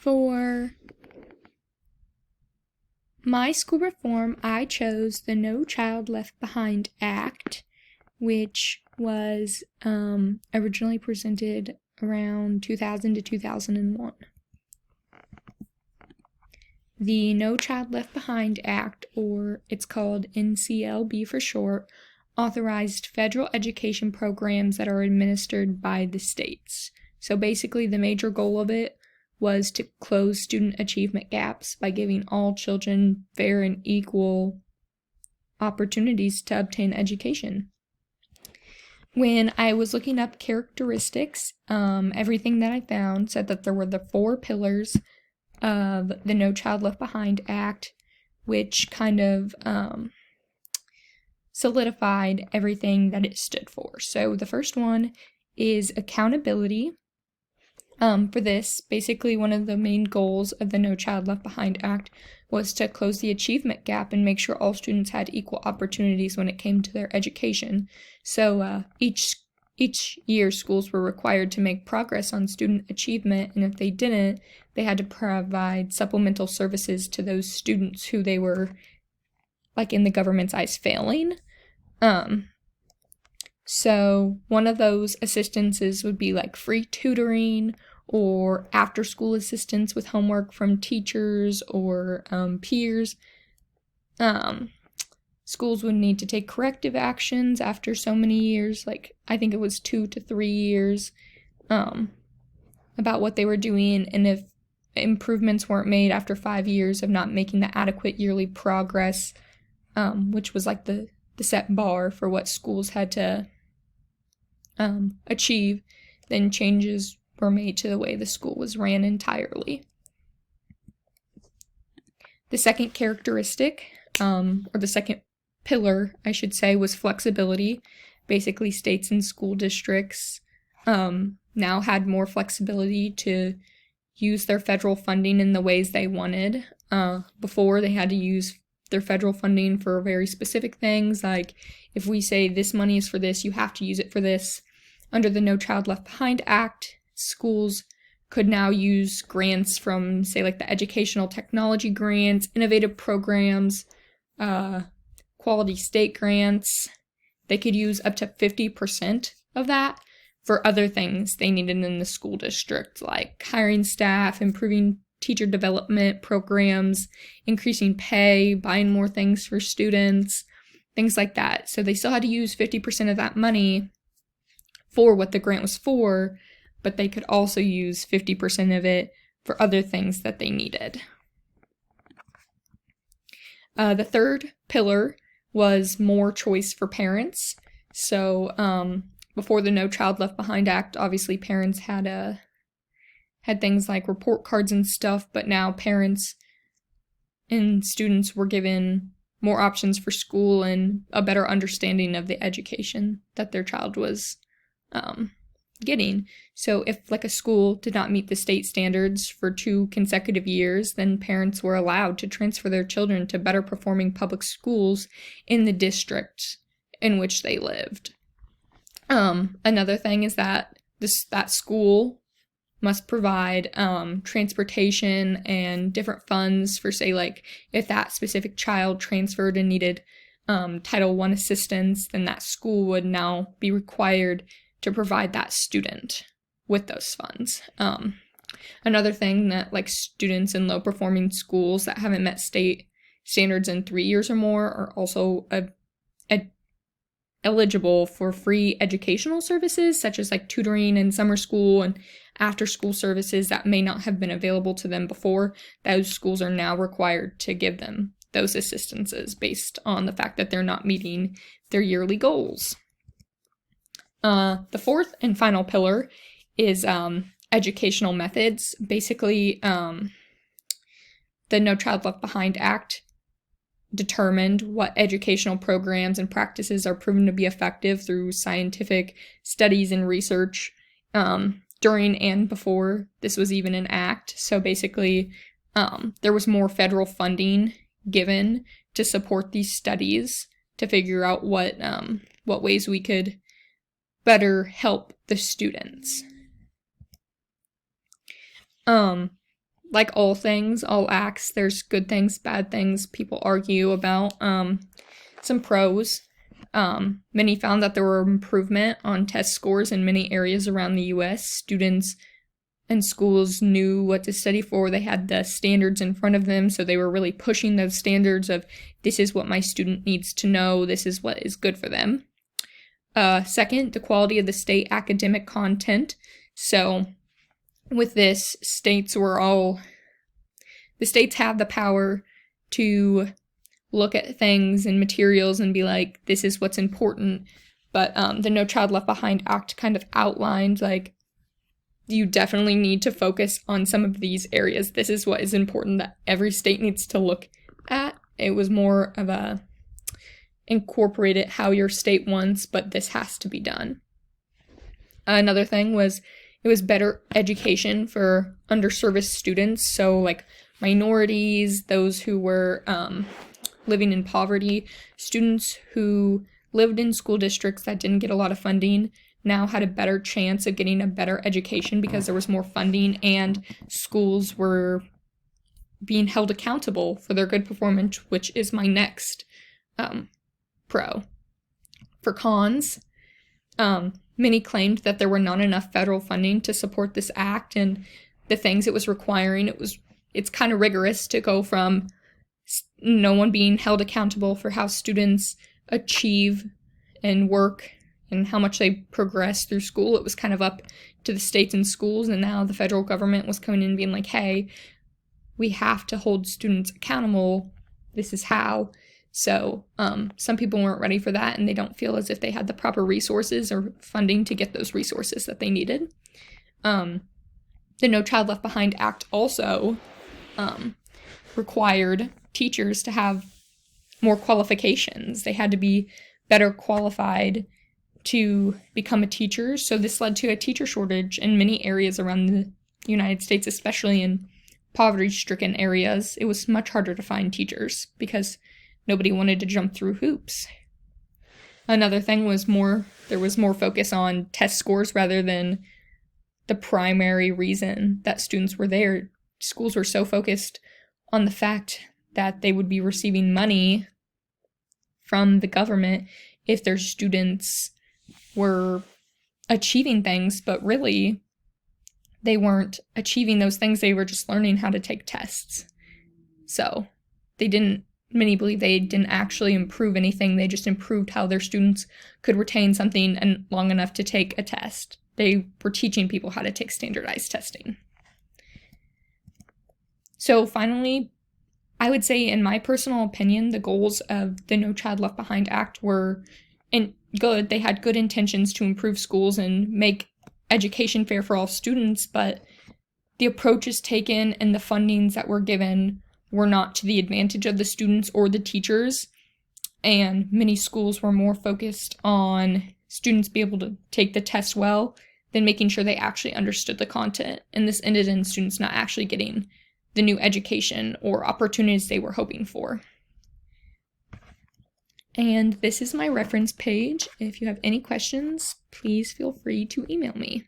For my school reform, I chose the No Child Left Behind Act, which was originally presented around 2000 to 2001. The No Child Left Behind Act, or it's called NCLB for short, authorized federal education programs that are administered by the states. So basically, the major goal of it was to close student achievement gaps by giving all children fair and equal opportunities to obtain education. When I was looking up characteristics, everything that I found said that there were the 4 pillars of the No Child Left Behind Act, which kind of solidified everything that it stood for. So the first one is accountability. For this, basically one of the main goals of the No Child Left Behind Act was to close the achievement gap and make sure all students had equal opportunities when it came to their education. So each year, schools were required to make progress on student achievement, and if they didn't, they had to provide supplemental services to those students who they were, like in the government's eyes, failing. So one of those assistances would be like free tutoring or after-school assistance with homework from teachers or peers. Schools would need to take corrective actions after so many years, like I think it was 2 to 3 years, about what they were doing, and if improvements weren't made after 5 years of not making the adequate yearly progress, which was like the set bar for what schools had to achieve, then changes were made to the way the school was ran entirely. The second characteristic, or the second pillar, I should say, was flexibility. Basically, states and school districts now had more flexibility to use their federal funding in the ways they wanted. Before, they had to use their federal funding for very specific things, like if we say this money is for this, you have to use it for this. Under the No Child Left Behind Act, schools could now use grants from, say, like the educational technology grants, innovative programs, quality state grants. They could use up to 50% of that for other things they needed in the school district, like hiring staff, improving teacher development programs, increasing pay, buying more things for students, things like that. So they still had to use 50% of that money for what the grant was for, but they could also use 50% of it for other things that they needed. The third pillar was more choice for parents. So before the No Child Left Behind Act, obviously parents had things like report cards and stuff, but now parents and students were given more options for school and a better understanding of the education that their child was getting. So if like a school did not meet the state standards for 2 consecutive years, then parents were allowed to transfer their children to better performing public schools in the district in which they lived. Another thing is that that school must provide transportation and different funds for, say, like if that specific child transferred and needed Title I assistance, then that school would now be required to provide that student with those funds. Another thing that like students in low-performing schools that haven't met state standards in 3 years or more are also eligible for free educational services, such as like tutoring and summer school and after-school services that may not have been available to them before. Those schools are now required to give them those assistances based on the fact that they're not meeting their yearly goals. The fourth and final pillar is educational methods. Basically, the No Child Left Behind Act determined what educational programs and practices are proven to be effective through scientific studies and research during and before this was even an act. So basically, there was more federal funding given to support these studies to figure out what ways we could better help the students. like all things, all acts, there's good things, bad things people argue about. Some pros. Many found that there were improvement on test scores in many areas around the U.S. Students and schools knew what to study for. They had the standards in front of them, so they were really pushing those standards of, this is what my student needs to know, this is what is good for them. Second, the quality of the state academic content. So with this, the states have the power to look at things and materials and be like, this is what's important. But the No Child Left Behind Act kind of outlined, like, you definitely need to focus on some of these areas. This is what is important that every state needs to look at. It was more of a incorporate it how your state wants, but this has to be done. Another thing was, it was better education for underserviced students, so like minorities, those who were living in poverty, students who lived in school districts that didn't get a lot of funding now had a better chance of getting a better education because there was more funding and schools were being held accountable for their good performance, which is my next pro. For cons, many claimed that there were not enough federal funding to support this act and the things it was requiring. It's kind of rigorous to go from no one being held accountable for how students achieve and work and how much they progress through school. It was kind of up to the states and schools, and now the federal government was coming in and being like, hey, we have to hold students accountable. This is how. So some people weren't ready for that, and they don't feel as if they had the proper resources or funding to get those resources that they needed. The No Child Left Behind Act also required teachers to have more qualifications. They had to be better qualified to become a teacher. So this led to a teacher shortage in many areas around the United States, especially in poverty-stricken areas. It was much harder to find teachers because nobody wanted to jump through hoops. Another thing was there was more focus on test scores rather than the primary reason that students were there. Schools were so focused on the fact that they would be receiving money from the government if their students were achieving things, but really they weren't achieving those things. They were just learning how to take tests. So many believe they didn't actually improve anything. They just improved how their students could retain something and long enough to take a test. They were teaching people how to take standardized testing. So finally, I would say, in my personal opinion, the goals of the No Child Left Behind Act were good. They had good intentions to improve schools and make education fair for all students, but the approaches taken and the fundings that were given were not to the advantage of the students or the teachers, and many schools were more focused on students be able to take the test well than making sure they actually understood the content, and this ended in students not actually getting the new education or opportunities they were hoping for. And this is my reference page. If you have any questions, please feel free to email me.